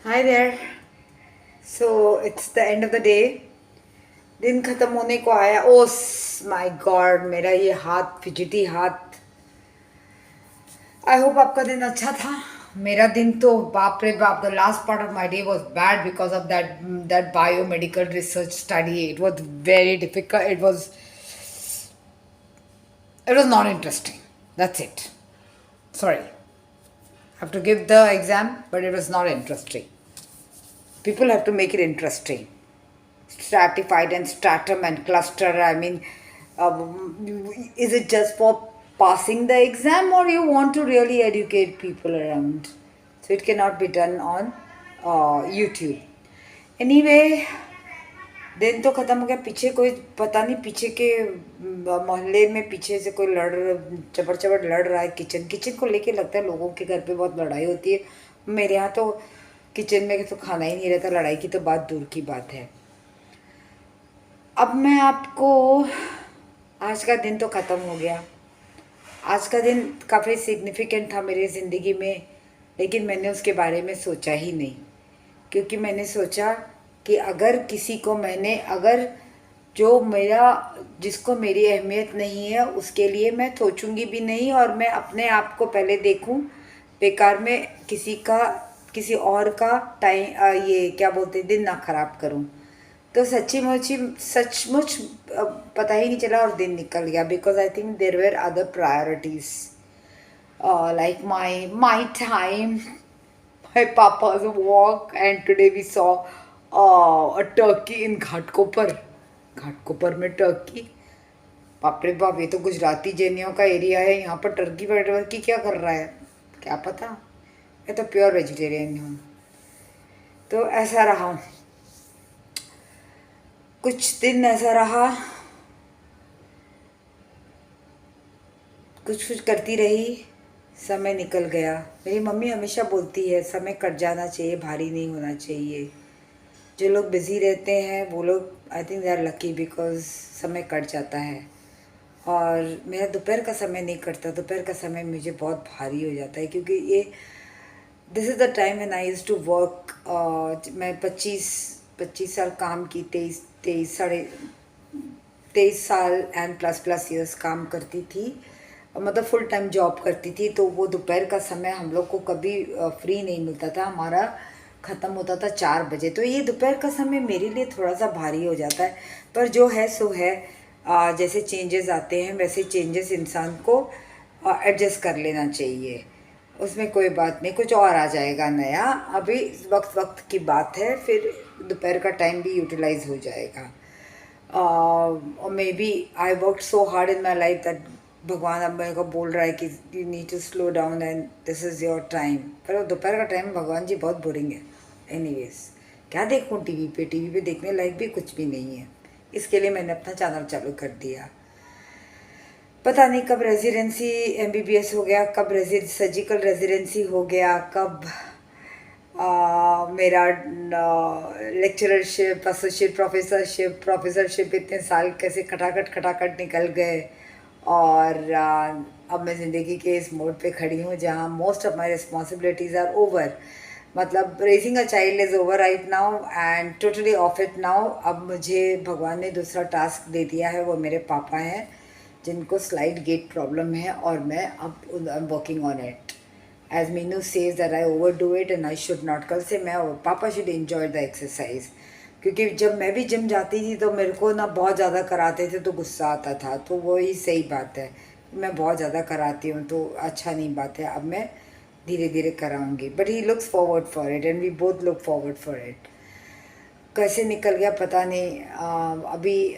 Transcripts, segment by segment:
Hi there. So it's the end of the day. दिन खत्म होने को आया. ओह माय गॉड, मेरा ये हाथ, फिजिटी हाथ. आई होप आपका दिन अच्छा था. मेरा दिन तो बाप रे बाप. The last part of my day was bad because of that biomedical research study. It was very difficult. It was not interesting. That's it. Sorry. I have to give the exam, but it was not interesting. People have to make it interesting. Stratified and stratum and cluster. I mean, is it just for passing the exam, or you want to really educate people around? So it cannot be done on YouTube. Anyway, दिन तो खत्म हो गया. पीछे कोई पता नहीं, पीछे के मोहल्ले में पीछे से कोई चबर चबर लड़ रहा है. किचन किचन को लेके लगता है लोगों के घर पे बहुत लड़ाई होती है. मेरे यहाँ तो किचन में तो खाना ही नहीं रहता. लड़ाई की तो बात दूर की बात है. अब मैं आपको, आज का दिन तो ख़त्म हो गया. आज का दिन काफ़ी सिग्निफिकेंट था मेरी ज़िंदगी में, लेकिन मैंने उसके बारे में सोचा ही नहीं. क्योंकि मैंने सोचा कि अगर जो मेरा, जिसको मेरी अहमियत नहीं है उसके लिए मैं सोचूंगी भी नहीं, और मैं अपने आप को पहले देखूं. बेकार में किसी और का टाइम, ये क्या बोलते हैं, दिन ना खराब करूं. तो सचमुच पता ही नहीं चला और दिन निकल गया. Because I think there were other priorities, like my time, my papa's walk, and today we saw a turkey in Ghatkopar. Ghatkopar में टर्की. बाप रे बाप, ये तो गुजराती जैनियों का एरिया है. यहाँ पर टर्की क्या कर रहा है क्या पता. मैं तो प्योर वेजिटेरियन हूँ. तो ऐसा रहा, कुछ दिन ऐसा रहा, कुछ कुछ करती रही. समय निकल गया. मेरी मम्मी हमेशा बोलती है समय कट जाना चाहिए, भारी नहीं होना चाहिए. जो लोग बिज़ी रहते हैं वो लोग, I think they are lucky, because समय कट जाता है. और मेरा दोपहर का समय नहीं कटता. दोपहर का समय मुझे बहुत भारी हो जाता है, क्योंकि ये this is the time when I used to work. मैं 25 साल काम की, 23 साल एंड प्लस प्लस ईयर्स काम करती थी. मतलब फुल टाइम जॉब करती थी. तो वो दोपहर का समय हम लोग को कभी फ्री नहीं मिलता था. हमारा ख़त्म होता था 4 बजे. तो ये दोपहर का समय मेरे लिए थोड़ा सा भारी हो जाता है. पर जो है सो है. जैसे चेंजेस आते हैं वैसे चेंजेस इंसान को एडजस्ट कर लेना चाहिए. उसमें कोई बात नहीं, कुछ और आ जाएगा नया. अभी वक्त वक्त की बात है, फिर दोपहर का टाइम भी यूटिलाइज हो जाएगा. और maybe I work so hard in my life that भगवान अब मेरे को बोल रहा है कि you need to slow down and this is your time. पर दोपहर का टाइम भगवान जी बहुत बोरिंग है. एनीवेज, क्या देखूँ टीवी पे देखने लायक भी कुछ भी नहीं है. इसके लिए मैंने अपना चैनल चालू कर दिया. पता नहीं कब रेजिडेंसी एमबीबीएस हो गया, कब सर्जिकल रेजिडेंसी हो गया, कब मेरा लेक्चरशिप, एसोसिएट प्रोफेसरशिप इतने साल कैसे खटाखट खटाखट निकल गए. और अब मैं ज़िंदगी के इस मोड़ पे खड़ी हूँ जहाँ most of my responsibilities are over. मतलब raising a child is over right now and totally off it now. अब मुझे भगवान ने दूसरा टास्क दे दिया है. वो मेरे पापा हैं जिनको स्लाइड गेट प्रॉब्लम है, और मैं अब I am working on it. As Meenu says that I overdo it and I should not. कल से मैं और पापा शुड इन्जॉय द एक्सरसाइज. क्योंकि जब मैं भी जिम जाती थी तो मेरे को ना बहुत ज़्यादा कराते थे तो गुस्सा आता था. तो वही सही बात है, मैं बहुत ज़्यादा कराती हूँ तो अच्छा नहीं बात है. अब मैं धीरे धीरे कराऊंगी. But he looks forward for it and we both look forward for it. कैसे निकल गया पता नहीं. अभी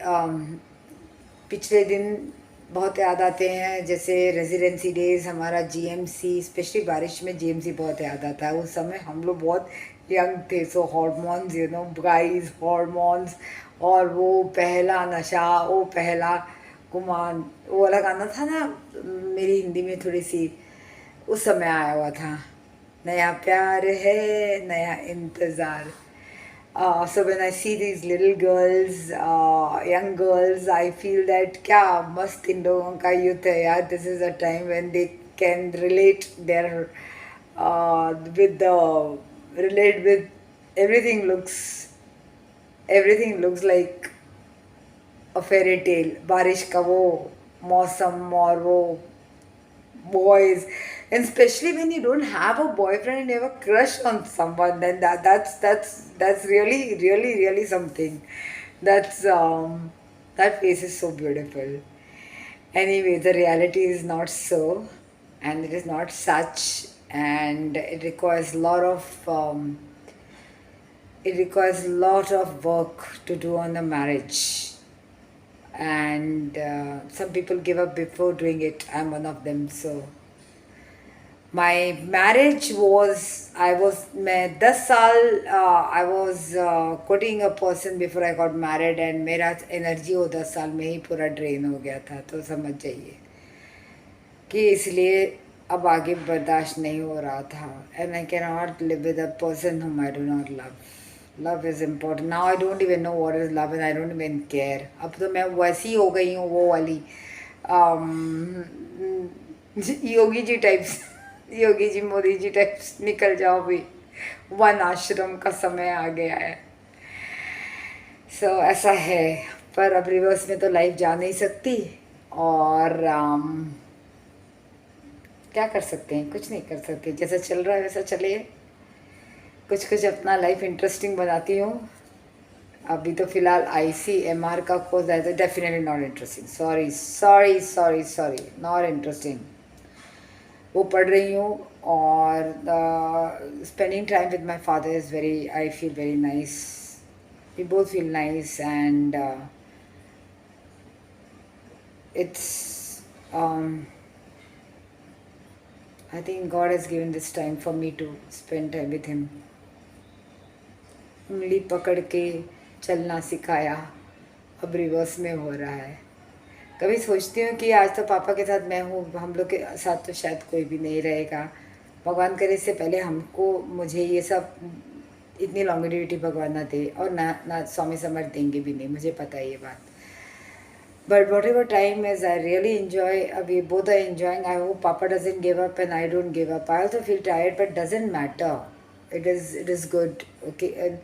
पिछले दिन बहुत याद आते हैं. जैसे रेजिडेंसी डेज, हमारा जीएमसी, स्पेशली बारिश में जीएमसी बहुत याद आता है. उस समय हम लोग बहुत यंग थे. So hormones, you know guys, hormones. और वो पहला नशा, वो पहला गुमान, वो वाला गाना था ना, मेरी हिंदी में थोड़ी सी उस समय आया हुआ था. नया प्यार है, नया इंतज़ार. So when I see these little girls, young girls, I feel that क्या मस्त इन लोगों का यूथ है यार. This is a time when they can relate their with the relate with everything. Looks like a fairy tale. बारिश का वो मौसम और वो boys, and especially when you don't have a boyfriend and you have a crush on someone, then that's really something. That face is so beautiful. Anyway, the reality is not so, and it is not such, and it requires a lot of work to do on the marriage, and some people give up before doing it. I'm one of them. So my marriage was, मैं 10 साल I was quoting a person before I got married, and मेरा energy वो 10 साल में ही पूरा drain हो गया था. तो समझ जाइए कि इसलिए अब आगे बर्दाश्त नहीं हो रहा था. And I can not live with a person whom I do not love. Love is important. Now I don't even know what is love and I don't even care. अब तो मैं वैसी हो गई हूँ, वो वाली योगी जी टाइप्स, योगी जी मोदी जी टाइप्स. निकल जाओ भी, वन आश्रम का समय आ गया है. ऐसा है. पर अब रिवर्स में तो लाइफ जा नहीं सकती, और क्या कर सकते हैं, कुछ नहीं कर सकते. जैसा चल रहा है वैसा चले. कुछ अपना लाइफ इंटरेस्टिंग बनाती हूँ. अभी तो फिलहाल ICMR का कोर्स है, तो definitely not interesting. Sorry, not interesting. वो पढ़ रही हूँ, और spending time with my father is very, I feel very nice. We both feel nice, and it's I think God has given this time for me to spend time with him. उंगली पकड़ के चलना सिखाया, अब reverse में हो रहा है. कभी सोचती हूँ कि आज तो पापा के साथ मैं हूँ, हम लोग के साथ तो शायद कोई भी नहीं रहेगा. भगवान करे इससे पहले मुझे ये सब इतनी लॉन्गेविटी भगवान ना दे, और ना स्वामी समर्थ देंगे भी नहीं, मुझे पता है ये बात. But whatever time is, I really enjoy. We both are enjoying. I hope Papa doesn't give up and I don't give up. I also feel tired, but doesn't matter. It is good. Okay. And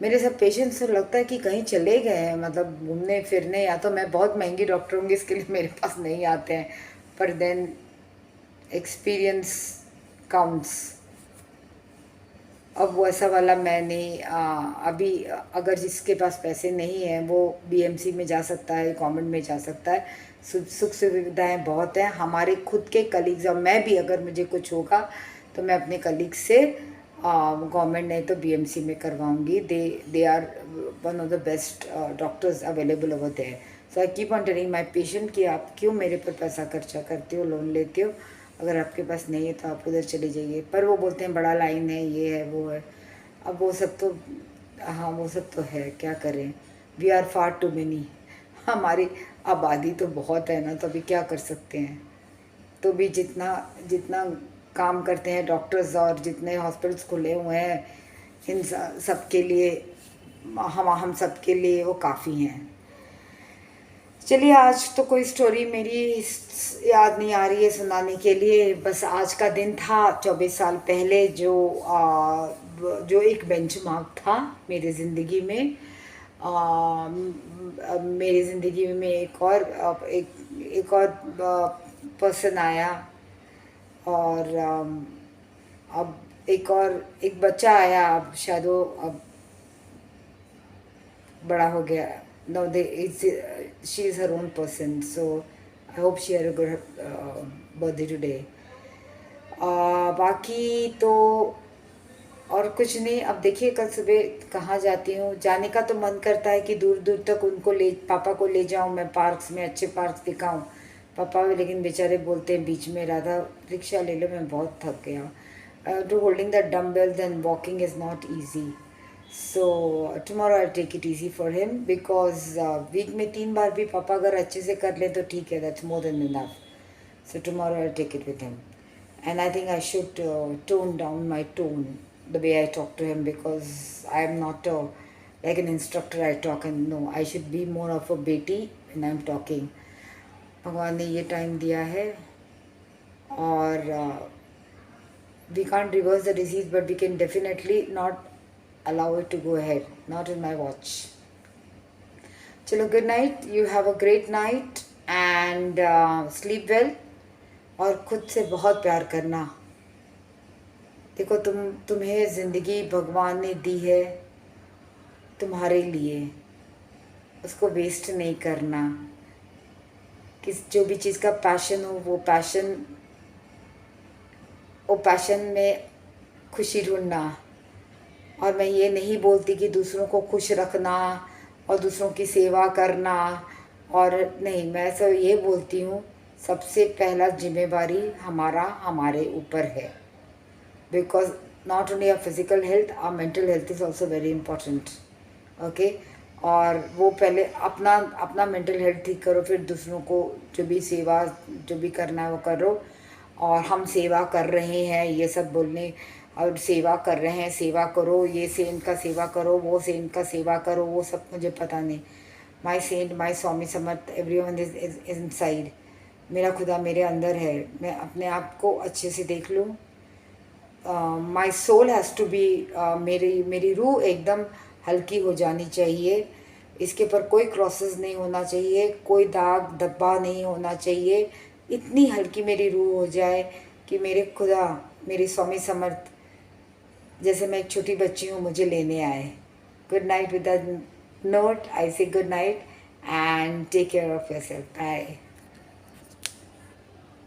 मेरे सब patients तो लगता है कि कहीं चले गए हैं, मतलब घूमने फिरने, या तो मैं बहुत महंगी डॉक्टर होंगी इसके लिए मेरे पास नहीं आते हैं. पर देन एक्सपीरियंस काउंट्स. अब वो ऐसा वाला मैं नहीं. अभी अगर जिसके पास पैसे नहीं हैं वो BMC में जा सकता है, गवर्नमेंट में जा सकता है. सुख सुविधाएँ बहुत हैं. हमारे खुद के कलीग्स, और मैं भी अगर मुझे कुछ होगा तो मैं अपने कलीग्स से गवर्नमेंट नहीं तो BMC में करवाऊँगी. They are one of the best doctors available over there. So I keep on telling my patient कि आप क्यों मेरे पर पैसा खर्चा करते हो, लोन लेते हो. अगर आपके पास नहीं है तो आप उधर चले जाइए. पर वो बोलते हैं बड़ा लाइन है, ये है, वो है. अब वो सब तो, हाँ वो सब तो है, क्या करें. We are far too many. हमारी आबादी तो बहुत है ना, तो अभी क्या कर सकते हैं. तो भी जितना काम करते हैं डॉक्टर्स, और जितने हॉस्पिटल्स खुले हुए हैं, इन सब के लिए, हम सब के लिए वो काफ़ी हैं. चलिए, आज तो कोई स्टोरी मेरी याद नहीं आ रही है सुनाने के लिए. बस आज का दिन था 24 साल पहले, जो एक बेंचमार्क था मेरी ज़िंदगी में. मेरी ज़िंदगी में एक और पर्सन आया, और अब एक बच्चा आया. अब शायद वो अब बड़ा हो गया. No, she is her own person, so I hope she had a good birthday today. बाकी तो और कुछ नहीं. अब देखिए कल सुबह कहाँ जाती हूँ. जाने का तो मन करता है कि दूर दूर तक पापा को ले जाऊँ मैं, पार्क्स में, अच्छे पार्क्स दिखाऊँ पापा. लेकिन बेचारे बोलते हैं बीच में, राधा रिक्शा ले लो, मैं बहुत थक गया. To holding the dumbbells and walking is not easy. So tomorrow I'll take it easy for him, because week में 3 बार भी पापा अगर अच्छे से कर ले तो ठीक है, that's more than enough. So tomorrow I'll take it with him, and I think I should tone down my tone, the way I talk to him, because I am not like an instructor. I talk, and no, I should be more of a बेटी when I'm talking. भगवान ने ये time दिया है, और We can't reverse the disease, but we can definitely not allow it to go ahead. Not in my watch. चलो, good night. You have a great night and sleep well. और खुद से बहुत प्यार करना. देखो, तुम्हें ज़िंदगी भगवान ने दी है तुम्हारे लिए. उसको वेस्ट नहीं करना. जो भी चीज़ का पैशन हो, वो पैशन में खुशी ढूंढना. और मैं ये नहीं बोलती कि दूसरों को खुश रखना और दूसरों की सेवा करना, और नहीं, मैं सब ये बोलती हूँ, सबसे पहला जिम्मेवारी हमारे ऊपर है. Because not only our physical health, our mental health is also very important. Okay. और वो पहले अपना मेंटल हेल्थ ठीक करो, फिर दूसरों को जो भी करना है वो करो. और हम सेवा कर रहे हैं, ये सब बोलने, और सेवा कर रहे हैं, सेवा करो, ये सेंट का सेवा करो, वो सेंट का सेवा करो, वो सब मुझे पता नहीं. My saint, my Swami Samarth, everyone is inside. मेरा खुदा मेरे अंदर है. मैं अपने आप को अच्छे से देख लूँ. My soul has to be, मेरी रूह एकदम हल्की हो जानी चाहिए. इसके ऊपर कोई क्रॉसेस नहीं होना चाहिए, कोई दाग धब्बा नहीं होना चाहिए. इतनी हल्की मेरी रूह हो जाए कि मेरे खुदा, मेरे स्वामी समर्थ, जैसे मैं एक छोटी बच्ची हूँ, मुझे लेने आए. Good night. With that note I say good night and take care of yourself. Bye.